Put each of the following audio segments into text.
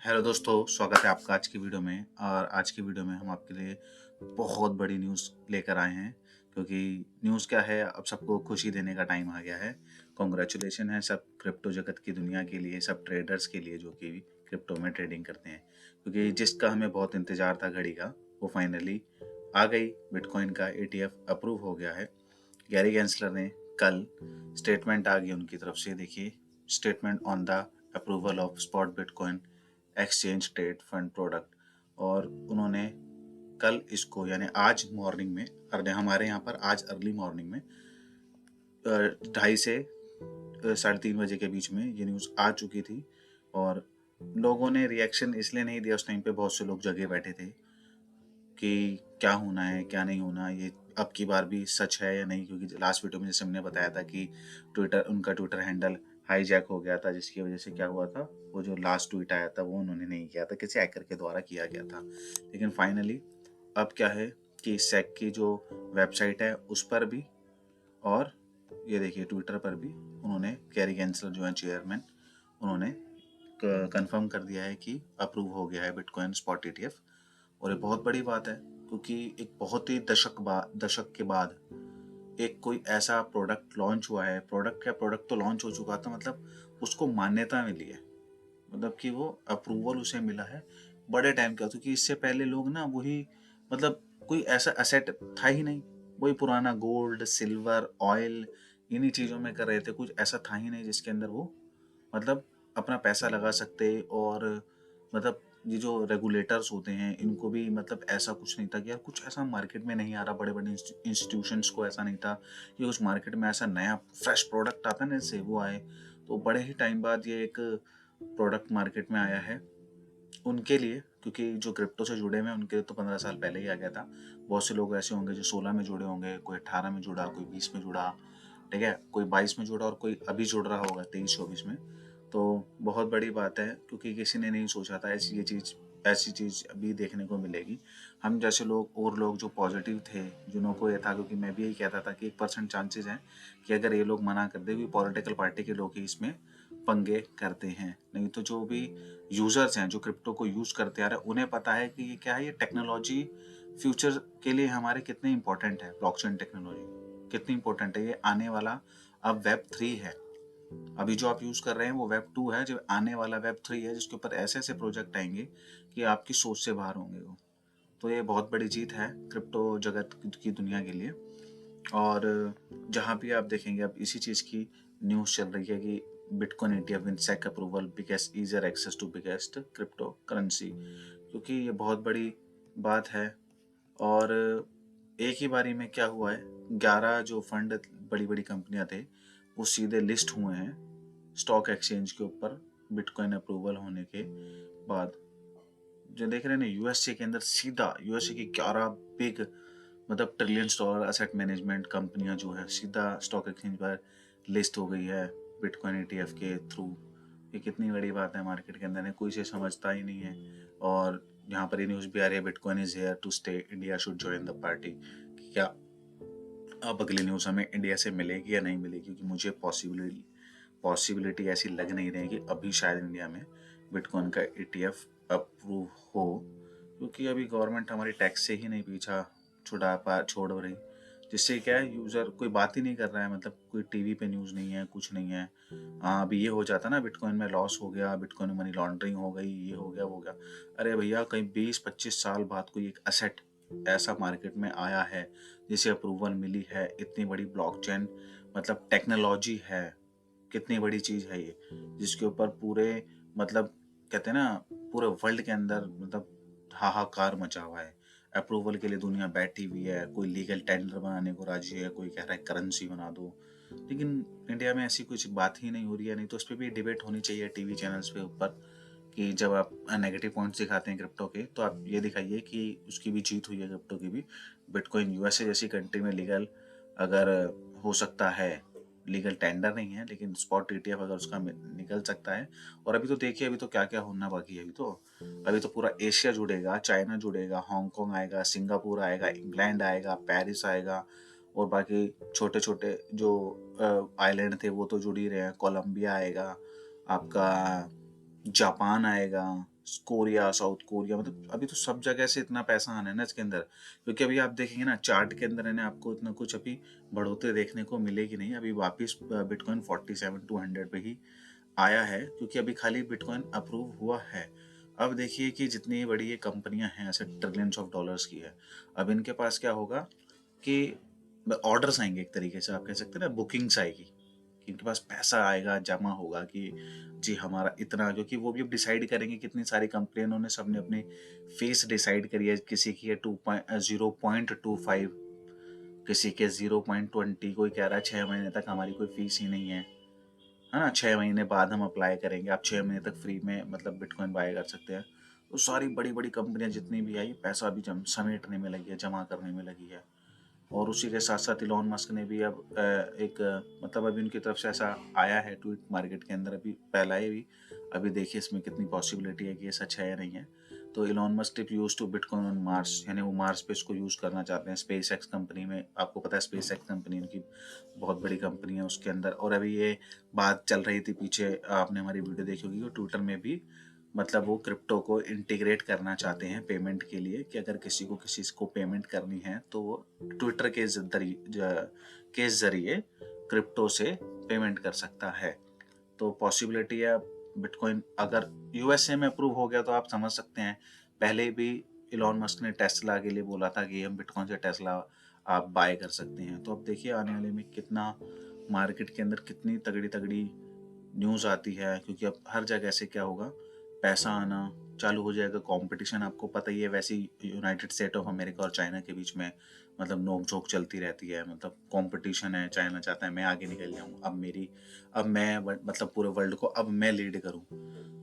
Hello दोस्तों, स्वागत है आपका आज की वीडियो में। और आज की वीडियो में हम आपके लिए बहुत बड़ी न्यूज़ लेकर आए हैं, क्योंकि न्यूज़ क्या है, अब सबको खुशी देने का टाइम आ गया है। कॉन्ग्रेचुलेशन है सब क्रिप्टो जगत की दुनिया के लिए, सब ट्रेडर्स के लिए जो कि क्रिप्टो में ट्रेडिंग करते हैं, क्योंकि जिसका हमें बहुत इंतज़ार था घड़ी का, वो फाइनली आ गई। बिटकॉइन का ETF अप्रूव हो गया है। गैरी गैंसलर ने कल स्टेटमेंट आ गई उनकी तरफ से। देखिए, statement on the approval of spot bitcoin exchange trade fund product. और उन्होंने कल इसको, यानी आज मॉर्निंग में, हमारे यहाँ पर आज अर्ली मॉर्निंग में 2:30 से 3:30 बजे के बीच में ये न्यूज़ आ चुकी थी। और लोगों ने रिएक्शन इसलिए नहीं दिया, उस टाइम पे बहुत से लोग जगे बैठे थे कि क्या होना है क्या नहीं होना, ये अब की बार भी सच है या नहीं। क्योंकि लास्ट वीडियो में जैसे हमने बताया था कि उनका ट्विटर हैंडल हाईजैक हो गया था, जिसकी वजह से क्या हुआ था, वो जो लास्ट ट्वीट आया था वो उन्होंने नहीं किया था, किसी हैकर के द्वारा किया गया था। लेकिन फाइनली अब क्या है कि सेक की जो वेबसाइट है उस पर भी, और ये देखिए ट्विटर पर भी, उन्होंने गैरी गैंसलर जो है चेयरमैन, उन्होंने कंफर्म कर दिया है कि अप्रूव हो गया है बिटकॉइन स्पॉट ETF। और ये बहुत बड़ी बात है, क्योंकि एक बहुत ही दशक के बाद एक कोई ऐसा प्रोडक्ट लॉन्च हुआ है। प्रोडक्ट तो लॉन्च हो चुका था, मतलब उसको मान्यता मिली है, मतलब कि वो अप्रूवल उसे मिला है बड़े टाइम का। क्योंकि इससे पहले लोग ना वही, मतलब कोई ऐसा असेट था ही नहीं, वही पुराना गोल्ड सिल्वर ऑयल, इन्हीं चीज़ों में कर रहे थे। कुछ ऐसा था ही नहीं जिसके अंदर वो मतलब अपना पैसा लगा सकते। और मतलब ये जो रेगुलेटर्स होते हैं इनको भी, मतलब ऐसा कुछ नहीं था कि यार कुछ ऐसा मार्केट में नहीं आ रहा, बड़े बड़े इंस्टीट्यूशंस को ऐसा नहीं था कि उस मार्केट में ऐसा नया फ्रेश प्रोडक्ट आता ना, जैसे वो आए। तो बड़े ही टाइम बाद ये एक प्रोडक्ट मार्केट में आया है उनके लिए, क्योंकि जो क्रिप्टो से जुड़े हुए हैं उनके लिए तो 15 साल पहले ही आ गया था। बहुत से लोग ऐसे होंगे जो 16 में जुड़े होंगे, कोई 18 में जुड़ा, कोई 20 में जुड़ा, ठीक है, कोई 22 में जुड़ा, और कोई अभी जुड़ रहा होगा 23-24 में। तो बहुत बड़ी बात है, क्योंकि किसी ने नहीं सोचा था ऐसी चीज़ अभी देखने को मिलेगी। हम जैसे लोग और लोग जो पॉजिटिव थे, जिन्हों को ये था, क्योंकि मैं भी यही कहता था कि 1% चांसेस हैं कि अगर ये लोग मना कर दे, भी पॉलिटिकल पार्टी के लोग ही इसमें पंगे करते हैं। नहीं तो जो भी यूज़र्स हैं, जो क्रिप्टो को यूज़ करते आ रहे हैं, उन्हें पता है कि ये क्या है, ये टेक्नोलॉजी फ्यूचर के लिए हमारे कितने इंपॉर्टेंट है। ब्लॉकचेन टेक्नोलॉजी कितनी इंपॉर्टेंट है, ये आने वाला अब Web 3 है। अभी जो आप यूज़ कर रहे हैं वो Web 2 है, जो आने वाला Web 3 है, जिसके ऊपर ऐसे ऐसे प्रोजेक्ट आएंगे कि आपकी सोच से बाहर होंगे वो। तो ये बहुत बड़ी जीत है क्रिप्टो जगत की दुनिया के लिए। और जहाँ भी आप देखेंगे, अब इसी चीज़ की न्यूज़ चल रही है कि bitcoin ETF win SEC approval, biggest easier access to biggest cryptocurrency, क्योंकि ये बहुत बड़ी बात है। और एक ही बारी में क्या हुआ है, 11 जो फंड बड़ी बड़ी कंपनियां थे वो सीधे लिस्ट हुए हैं स्टॉक एक्सचेंज के ऊपर बिटकॉइन अप्रूवल होने के बाद। जो देख रहे हैं ना, यूएसए के अंदर सीधा यूएसए की 11 बिग, मतलब $ट्रिलियन असेट मैनेजमेंट कंपनियां जो है सीधा स्टॉक एक्सचेंज पर लिस्ट हो गई है बिटकॉइन ETF के थ्रू। ये कितनी बड़ी बात है मार्केट के अंदर, कोई से समझता ही नहीं है। और यहाँ पर ये न्यूज़ भी आ रही है, bitcoin is here to stay, India should join the party. क्या अब अगली न्यूज़ हमें इंडिया से मिलेगी या नहीं मिलेगी, क्योंकि मुझे पॉसिबिलिटी ऐसी लग नहीं रही कि अभी शायद इंडिया में बिटकॉइन का ETF अप्रूव हो। क्योंकि अभी गवर्नमेंट हमारी टैक्स से ही नहीं पीछा छोड़ रही, जिससे क्या है, यूज़र कोई बात ही नहीं कर रहा है, मतलब कोई टीवी पे न्यूज़ नहीं है, कुछ नहीं है। हाँ, अभी ये हो जाता ना, बिटकॉइन में लॉस हो गया, बिटकॉइन में मनी लॉन्ड्रिंग हो गई, ये हो गया वो हो गया। अरे भैया, कहीं 20-25 साल बाद कोई एक असेट ऐसा मार्केट में आया है जिसे अप्रूवल मिली है, इतनी बड़ी ब्लॉकचेन मतलब टेक्नोलॉजी है, कितनी बड़ी चीज़ है ये, जिसके ऊपर पूरे, मतलब कहते हैं ना, पूरे वर्ल्ड के अंदर मतलब हाहाकार मचा हुआ है। अप्रूवल के लिए दुनिया बैठी हुई है, कोई लीगल टेंडर बनाने को राजी है, कोई कह रहा है करेंसी बना दो। लेकिन इंडिया में ऐसी कुछ बात ही नहीं हो रही है। नहीं तो उस पर भी डिबेट होनी चाहिए टीवी चैनल्स पे ऊपर, कि जब आप नेगेटिव पॉइंट्स दिखाते हैं क्रिप्टो के, तो आप ये दिखाइए कि उसकी भी जीत हुई है क्रिप्टो की भी। बिटकॉइन यूएसए जैसी कंट्री में लीगल अगर हो सकता है, लीगल टेंडर नहीं है लेकिन स्पॉट ETF अगर उसका निकल सकता है। और अभी तो देखिए, अभी तो क्या क्या होना बाकी है। अभी तो पूरा एशिया जुड़ेगा, चाइना जुड़ेगा, हांगकांग आएगा, सिंगापुर आएगा, इंग्लैंड आएगा, पेरिस आएगा, और बाकी छोटे छोटे जो आइलैंड थे वो तो जुड़ ही रहे हैं, कोलंबिया आएगा, आपका जापान आएगा, कोरिया, साउथ कोरिया, मतलब अभी तो सब जगह से इतना पैसा आना है ना इसके अंदर। क्योंकि अभी आप देखेंगे ना चार्ट के अंदर है ना, आपको इतना कुछ अभी बढ़ोतरी देखने को मिलेगी नहीं। अभी वापस बिटकॉइन 47,200 पे ही आया है, क्योंकि अभी खाली बिटकॉइन अप्रूव हुआ है। अब देखिए कि जितनी बड़ी ये कंपनियां हैं, ऐसे ट्रिलियंस ऑफ डॉलर्स की है, अब इनके पास क्या होगा कि ऑर्डर्स आएंगे, एक तरीके से आप कह सकते हैं ना, बुकिंग्स आएगी, कि इनके पास पैसा आएगा, जमा होगा कि जी हमारा इतना, क्योंकि वो भी अब डिसाइड करेंगे, कितनी सारी कंपनियों ने सबने अपनी फीस डिसाइड करी है। किसी की है 0.25, किसी के 0.20, कोई कह रहा है 6 महीने तक हमारी कोई फीस ही नहीं है ना, 6 महीने बाद हम अप्लाई करेंगे, आप 6 महीने तक फ्री में मतलब बिटकॉइन बाय कर सकते हैं। तो सारी बड़ी बड़ी कंपनियां जितनी भी आई, पैसा भी समेटने में लगी है, जमा करने में लगी है। और उसी के साथ साथ इलॉन मस्क ने भी अब एक मतलब अभी उनकी तरफ से ऐसा आया है ट्वीट मार्केट के अंदर, अभी पहला ही भी। अभी देखिए इसमें कितनी पॉसिबिलिटी है कि ये सच है या नहीं है। तो Elon Musk tip use to bitcoin on Mars, यानी वो मार्स पे इसको यूज़ करना चाहते हैं। स्पेस एक्स कंपनी में, आपको पता है स्पेस एक्स कंपनी उनकी बहुत बड़ी कंपनी है उसके अंदर। और अभी ये बात चल रही थी पीछे, आपने हमारी वीडियो देखी होगी, ट्विटर में भी, मतलब वो क्रिप्टो को इंटीग्रेट करना चाहते हैं पेमेंट के लिए, कि अगर किसी को पेमेंट करनी है तो वो ट्विटर के जरिए क्रिप्टो से पेमेंट कर सकता है। तो पॉसिबिलिटी है बिटकॉइन अगर यूएसए में अप्रूव हो गया, तो आप समझ सकते हैं। पहले भी इलॉन मस्क ने टेस्ला के लिए बोला था कि हम बिटकॉइन से टेस्ला आप बाय कर सकते हैं। तो अब देखिए आने वाले में कितना मार्केट के अंदर कितनी तगड़ी तगड़ी न्यूज़ आती है, क्योंकि अब हर जगह से क्या होगा, पैसा आना चालू हो जाएगा। कंपटीशन आपको पता ही है, वैसे ही यूनाइटेड स्टेट ऑफ अमेरिका और चाइना के बीच में मतलब नोक झोंक चलती रहती है। मतलब कंपटीशन है, चाइना चाहता है मैं आगे निकल जाऊँ, अब मैं मतलब पूरे वर्ल्ड को अब मैं लीड करूँ।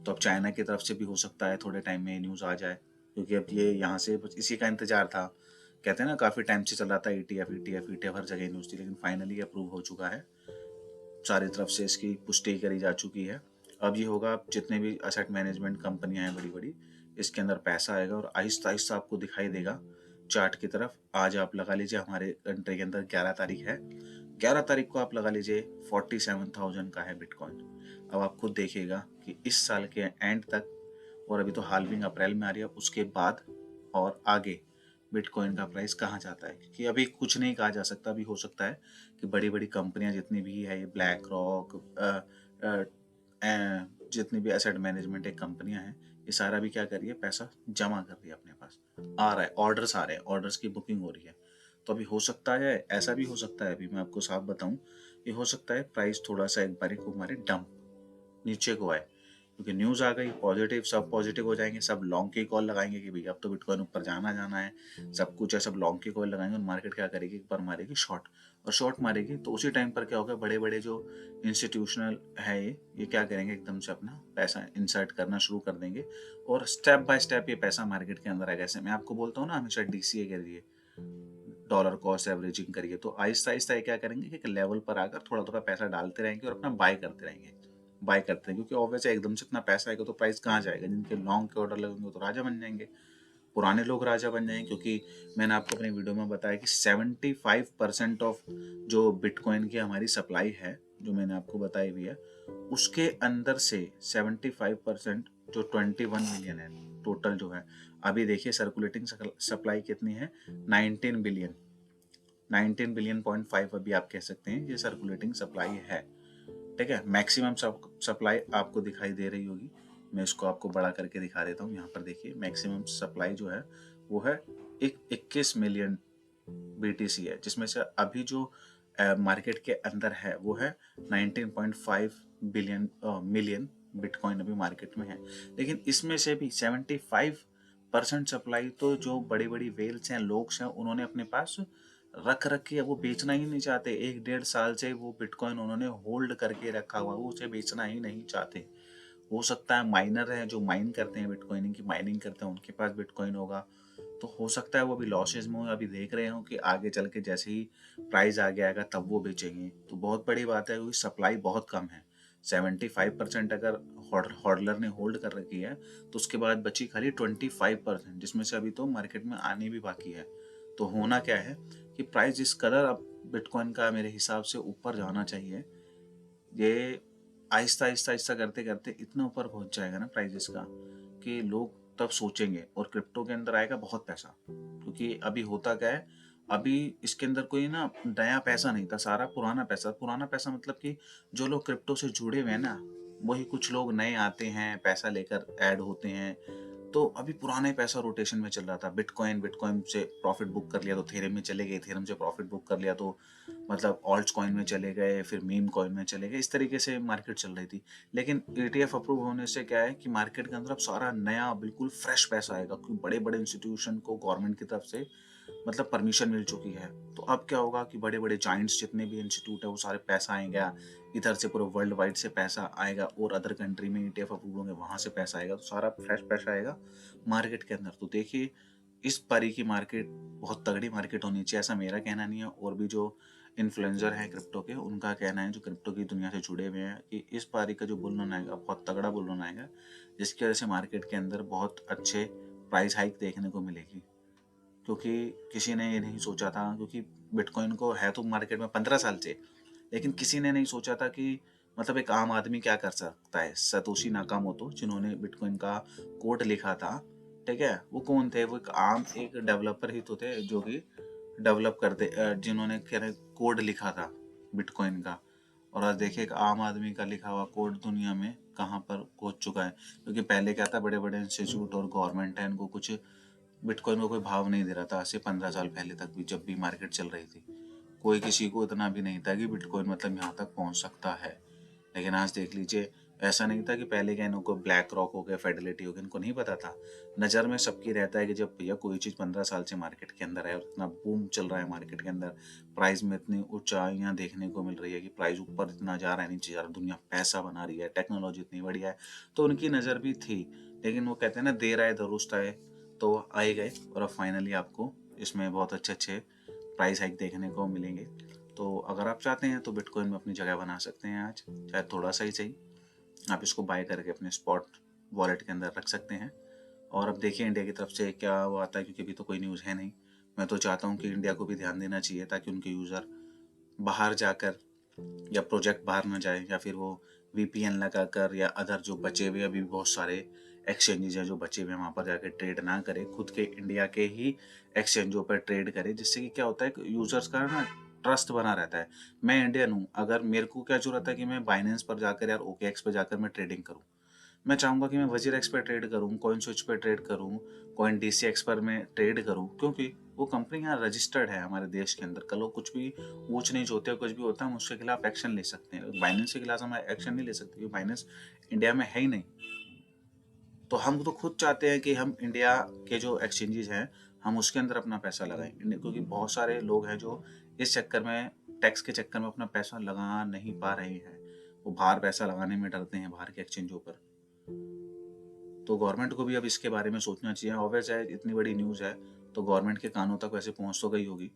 तो अब चाइना की तरफ से भी हो सकता है थोड़े टाइम में न्यूज़ आ जाए, क्योंकि अब ये यहाँ से इसी का इंतजार था। कहते हैं ना काफ़ी टाइम से चल रहा था, ETF ETF ETF, हर जगह न्यूज़ थी, लेकिन फाइनली अप्रूव हो चुका है। सारी तरफ से इसकी पुष्टि करी जा चुकी है। अब ये होगा, जितने भी असेट मैनेजमेंट कंपनियां हैं बड़ी बड़ी, इसके अंदर पैसा आएगा और आहिस्ता आहिस्ता आपको दिखाई देगा चार्ट की तरफ। आज आप लगा लीजिए हमारे कंट्री के अंदर 11 तारीख है, 11 तारीख को आप लगा लीजिए 47,000 का है बिटकॉइन। अब आप खुद देखिएगा कि इस साल के एंड तक, और अभी तो हालविंग अप्रैल में आ रही है, उसके बाद और आगे बिटकॉइन का प्राइस कहाँ जाता है। क्योंकि अभी कुछ नहीं कहा जा सकता। अभी हो सकता है कि बड़ी बड़ी कंपनियां जितनी भी है, ये ब्लैक रॉक, जितनी भी एसेट मैनेजमेंट एक कंपनियां हैं, ये सारा भी क्या कर रही है, पैसा जमा कर रही है अपने पास। आ रहा है, ऑर्डर्स आ रहे हैं, ऑर्डर्स की बुकिंग हो रही है। तो अभी हो सकता है, ऐसा भी हो सकता है, अभी मैं आपको साफ बताऊं, ये हो सकता है प्राइस थोड़ा सा एक बारी को हमारे डंप नीचे को आए, क्योंकि न्यूज़ आ गई पॉजिटिव, सब पॉजिटिव हो जाएंगे, सब लॉन्ग की कॉल लगाएंगे कि भैया अब तो बिटकॉइन ऊपर जाना जाना है, सब कुछ है, सब लॉन्ग की कॉल लगाएंगे। और मार्केट क्या करेगी, एक बार मारेगी शॉर्ट, और शॉर्ट मारेगी तो उसी टाइम पर क्या होगा, बड़े बड़े जो इंस्टीट्यूशनल है, ये क्या करेंगे, एकदम से अपना पैसा इंसर्ट करना शुरू कर देंगे, और स्टेप बाय स्टेप ये पैसा मार्केट के अंदर आएगा। ऐसे मैं आपको बोलता हूँ ना हमेशा, DCA के जरिए, डॉलर कॉस्ट एवरेजिंग करिए, तो आहिस्ता आहिस्ता ये क्या करेंगे कि एक लेवल पर आकर थोड़ा थोड़ा पैसा डालते रहेंगे और अपना बाय करते रहेंगे, बाय करते हैं। क्योंकि ऑब्वियस एकदम से इतना पैसा आएगा तो प्राइस कहाँ जाएगा, जिनके लॉन्ग के ऑर्डर लगेंगे तो राजा बन जाएंगे, पुराने लोग राजा बन जाएंगे। क्योंकि मैंने आपको अपनी वीडियो में बताया कि 75% ऑफ जो बिटकॉइन की हमारी सप्लाई है, जो मैंने आपको बताई हुई है, उसके अंदर से 75%, जो 21 मिलियन है टोटल जो है, अभी देखिए सर्कुलेटिंग सप्लाई कितनी है, 19 बिलियन, 19 बिलियन.5 अभी आप कह सकते हैं ये सर्कुलेटिंग सप्लाई है। ठीक है, मैक्सिमम सप्लाई आपको दिखाई दे रही होगी, मैं इसको आपको बड़ा करके दिखा देता हूँ। यहाँ पर देखिए मैक्सिमम सप्लाई जो है वो है 21 मिलियन BTC है, जिसमें से अभी जो मार्केट के अंदर है वो है 19.5 मिलियन बिटकॉइन अभी मार्केट में है। लेकिन इसमें से भी 75% सप्लाई तो जो बड़ी बड़ी वेल्स हैं, लोग हैं, उन्होंने अपने पास रख रखी है, वो बेचना ही नहीं चाहते। 1-1.5 साल से वो बिटकॉइन उन्होंने होल्ड करके रखा हुआ, वो उसे बेचना ही नहीं चाहते। हो सकता है माइनर है जो माइन करते हैं, बिटकॉइन की माइनिंग करते हैं, उनके पास बिटकॉइन होगा, तो हो सकता है वो अभी लॉसेज में हो। अभी देख रहे हो कि आगे चल के जैसे ही प्राइस आगे आएगा तब वो बेचेंगे। तो बहुत बड़ी बात है क्योंकि सप्लाई बहुत कम है। 75% अगर हॉडलर ने होल्ड कर रखी है, तो उसके बाद बची खाली 25%, जिसमें से अभी तो मार्केट में आने भी बाकी है। तो होना क्या है कि प्राइस जिस कदर अब बिटकॉइन का मेरे हिसाब से ऊपर जाना चाहिए, ये आहिस्ता आहिस्ता आहिस्ता करते करते इतना ऊपर पहुंच जाएगा ना प्राइजेस का, कि लोग तब सोचेंगे और क्रिप्टो के अंदर आएगा बहुत पैसा। क्योंकि अभी होता क्या है, अभी इसके अंदर कोई ना नया पैसा नहीं था, सारा पुराना पैसा मतलब कि जो लोग क्रिप्टो से जुड़े हुए हैं ना, वही कुछ लोग नए आते हैं, पैसा लेकर ऐड होते हैं। तो अभी पुराना ही पैसा रोटेशन में चल रहा था। बिटकॉइन से प्रॉफिट बुक कर लिया तो इथेरियम में चले गए, इथेरियम से प्रॉफिट बुक कर लिया तो मतलब ऑल्ट्स कॉइन में चले गए, फिर मीम कॉइन में चले गए। इस तरीके से मार्केट चल रही थी। लेकिन ईटीएफ अप्रूव होने से क्या है कि मार्केट के अंदर अब सारा नया बिल्कुल फ्रेश पैसा आएगा, क्योंकि बड़े बड़े इंस्टीट्यूशन को गवर्नमेंट की तरफ से मतलब परमिशन मिल चुकी है। तो अब क्या होगा कि बड़े बड़े जाइंट्स जितने भी इंस्टीट्यूट है वो सारे पैसा आएगा, इधर से पूरे वर्ल्ड वाइड से पैसा आएगा, और अदर कंट्री में ईटीएफ अप्रूव होंगे वहां से पैसा आएगा, तो सारा फ्रेश पैसा आएगा मार्केट के अंदर। तो देखिए, इस बारी की मार्केट बहुत तगड़ी मार्केट होनी चाहिए, ऐसा मेरा कहना नहीं है। और भी जो इन्फ्लुएंसर हैं क्रिप्टो के, उनका कहना है, जो क्रिप्टो की दुनिया से जुड़े हुए हैं, कि इस बारी का जो बुल रन आएगा बहुत तगड़ा बुल रन आएगा, जिसकी वजह से मार्केट के अंदर बहुत अच्छे प्राइस हाइक देखने को मिलेगी। क्योंकि किसी ने ये नहीं सोचा था, क्योंकि बिटकॉइन को है तो मार्केट में 15 साल से, लेकिन किसी ने नहीं सोचा था कि मतलब एक आम आदमी क्या कर सकता है। सतोशी नाकामोटो जिन्होंने बिटकॉइन का कोड लिखा था, ठीक है, वो कौन थे? वो एक डेवलपर ही तो थे, जो कि डेवलप करते जिन्होंने कोड लिखा था बिटकॉइन का। और आज देखिए, एक आम आदमी का लिखा हुआ कोड दुनिया में कहाँ पर पहुंच चुका है। क्योंकि पहले क्या था, बड़े बड़े इंस्टीट्यूट और गवर्नमेंट है, इनको कुछ बिटकॉइन को कोई भाव नहीं दे रहा था। आज से 15 साल पहले तक भी, जब भी मार्केट चल रही थी, कोई किसी को इतना भी नहीं था कि बिटकॉइन मतलब यहाँ तक पहुँच सकता है। लेकिन आज देख लीजिए, ऐसा नहीं था कि पहले क्या इनको ब्लैक रॉक हो गया, फेडलिटी हो गया, इनको नहीं पता था। नज़र में सबकी रहता है कि जब भैया कोई चीज़ 15 साल से मार्केट के अंदर है और इतना बूम चल रहा है मार्केट के अंदर, प्राइस में इतनी ऊंचाइयाँ देखने को मिल रही है कि प्राइस ऊपर इतना जा रहा है, नीचे जा रहा है, दुनिया पैसा बना रही है, टेक्नोलॉजी इतनी बढ़िया है, तो उनकी नज़र भी थी। लेकिन वो कहते हैं ना, देर आए दुरुस्त आए, तो आए गए, और अब फाइनली आपको इसमें बहुत अच्छे अच्छे प्राइस हाइक देखने को मिलेंगे। तो अगर आप चाहते हैं तो बिटकॉइन में अपनी जगह बना सकते हैं आज, चाहे थोड़ा सा ही सही। आप इसको बाय करके अपने स्पॉट वॉलेट के अंदर रख सकते हैं। और अब देखिए इंडिया की तरफ से क्या वो आता है, क्योंकि अभी तो कोई न्यूज़ है नहीं। मैं तो चाहता हूँ कि इंडिया को भी ध्यान देना चाहिए, ताकि उनके यूज़र बाहर जाकर, या प्रोजेक्ट बाहर ना जाए, या फिर वो वीपीएन लगा कर, या अदर जो बचे हुए अभी बहुत सारे एक्सचेंजेस हैं जो बचे हुए हैं, वहाँ पर जाकर ट्रेड ना करे, खुद के इंडिया के ही एक्सचेंजों पर ट्रेड करे। जिससे कि क्या होता है, यूजर्स का ना ट्रस्ट बना रहता है। मैं इंडियन हूँ, अगर मेरे को क्या जरूरत है कि मैं बाइनेंस पर जाकर, यार ओकेएक्स पर जाकर मैं ट्रेडिंग करूँ। मैं चाहूंगा कि मैं वजीरेक्स पे ट्रेड करूं, कॉइन स्विच पे ट्रेड करूं, कॉइन डीसीएक्स पर मैं ट्रेड करूं, क्योंकि वो कंपनी यहाँ रजिस्टर्ड है हमारे देश के अंदर। कल को कुछ भी ऊंच नीच होते हैं, कुछ भी होता है, हम उसके खिलाफ एक्शन ले सकते हैं। बाइनेंस के खिलाफ हम एक्शन नहीं ले सकते, क्योंकि बाइनेंस इंडिया में है ही नहीं। तो हम तो खुद चाहते हैं कि हम इंडिया के जो एक्सचेंजेस हैं, हम उसके अंदर अपना पैसा लगाएं, क्योंकि बहुत सारे लोग हैं जो इस चक्कर में, टैक्स के चक्कर में अपना पैसा लगा नहीं पा रहे हैं। वो बाहर पैसा लगाने में डरते हैं, बाहर के एक्सचेंजों पर। तो गवर्नमेंट को भी अब इसके बारे में सोचना चाहिए। ऑब्वियस है, इतनी बड़ी न्यूज़ है तो गवर्नमेंट के कानों तक वैसे पहुंच तो गई होगी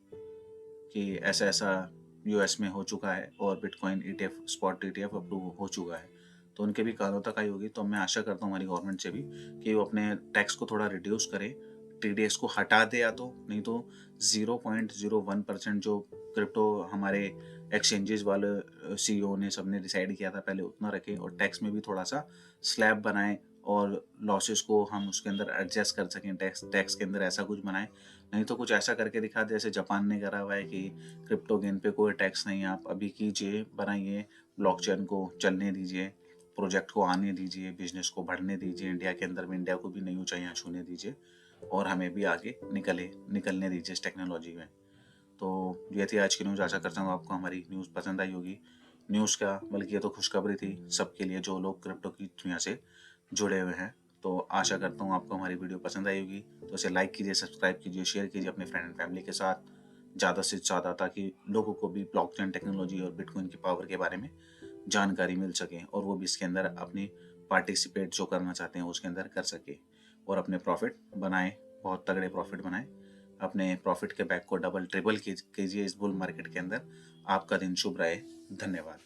कि ऐसा ऐसा यूएस में हो चुका है, और bitcoin ETF, spot ETF approve हो चुका है, तो उनके भी कानों तक आई होगी। तो मैं आशा करता हूँ हमारी गवर्नमेंट से भी कि वो अपने टैक्स को थोड़ा रिड्यूस करे, टीडीएस को हटा दे, या तो नहीं तो 0.01% जो क्रिप्टो हमारे एक्सचेंजेस वाले सीईओ ने सबने डिसाइड किया था पहले, उतना रखें, और टैक्स में भी थोड़ा सा स्लैब बनाएं, और लॉसेस को हम उसके अंदर एडजस्ट कर सकें, टैक्स टैक्स के अंदर ऐसा कुछ बनाएं। नहीं तो कुछ ऐसा करके दिखा दे, जैसे जापान ने करा हुआ है कि क्रिप्टो गेन पे कोई टैक्स नहीं, आप अभी कीजिए, बनाइए, ब्लॉकचेन को चलने दीजिए, प्रोजेक्ट को आने दीजिए, बिजनेस को बढ़ने दीजिए, इंडिया के अंदर में इंडिया को भी नई ऊंचाइयां छूने दीजिए, और हमें भी आगे निकलने दीजिए इस टेक्नोलॉजी में। तो ये थी आज की न्यूज़। आशा करता हूँ आपको हमारी न्यूज़ पसंद आई होगी। न्यूज़ क्या, बल्कि ये तो खुशखबरी थी सबके लिए जो लोग क्रिप्टो की दुनिया से जुड़े हुए हैं। तो आशा करता हूँ आपको हमारी वीडियो पसंद आई होगी। तो इसे लाइक कीजिए, सब्सक्राइब कीजिए, शेयर कीजिए अपने फ्रेंड एंड फैमिली के साथ ज़्यादा से ज़्यादा, ताकि लोगों को भी ब्लॉकचेन टेक्नोलॉजी और बिटकॉइन की पावर के बारे में जानकारी मिल सके, और वो भी इसके अंदर अपनी पार्टिसिपेट जो करना चाहते हैं उसके अंदर कर सके, और अपने प्रॉफिट बनाए, बहुत तगड़े प्रॉफिट बनाए। अपने प्रॉफिट के बैग को डबल ट्रिपल कीजिए इस बुल मार्केट के अंदर। आपका दिन शुभ रहे। धन्यवाद।